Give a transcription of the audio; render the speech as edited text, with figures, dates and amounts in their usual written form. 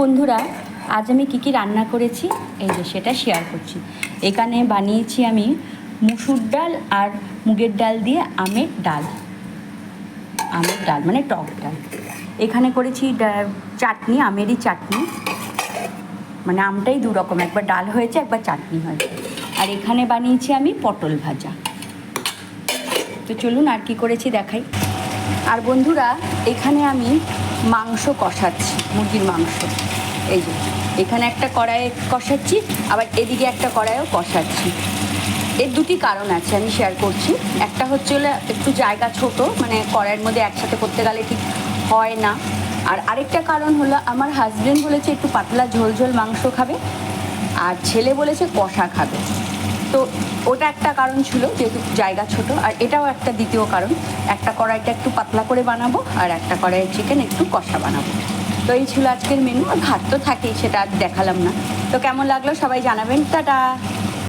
বন্ধুরা, আজ আমি কি রান্না করেছি এই যে সেটা শেয়ার করছি। এখানে বানিয়েছি আমি মুসুর ডাল আর মুগের ডাল দিয়ে আমের ডাল মানে টক ডাল। এখানে করেছি চাটনি, আমেরই চাটনি, মানে আমটাই দু রকম, একবার ডাল হয়েছে একবার চাটনি হয়েছে। আর এখানে বানিয়েছি আমি পটল ভাজা। তো চলুন আর কি করেছি দেখাই। আর বন্ধুরা, এখানে আমি মাংস কষাচ্ছি, মুরগির মাংস। এই যে এখানে একটা কড়াইয়ে কষাচ্ছি, আবার এদিকে একটা কড়াইয়েও কষাচ্ছি। এর দুটি কারণ আছে, আমি শেয়ার করছি। একটা হচ্ছে হলো একটু জায়গা ছোট, মানে কড়াইয়ের মধ্যে একসাথে করতে গেলে ঠিক হয় না। আর আরেকটা কারণ হলো আমার হাজবেন্ড বলেছে একটু পাতলা ঝোল ঝোল মাংস খাবে, আর ছেলে বলেছে কষা খাবে। তো ওটা একটা কারণ ছিল, যেহেতু জায়গা ছোট। আর এটাও একটা দ্বিতীয় কারণ, একটা কড়াইটা একটু পাতলা করে বানাবো আর একটা কড়াইয়ের চিকেন একটু কষা বানাবো। তো এই ছিল আজকের মেনু। আর ভাত তো থাকেই, সেটা আর দেখালাম না। তো কেমন লাগলো সবাই জানাবেন। টাটা।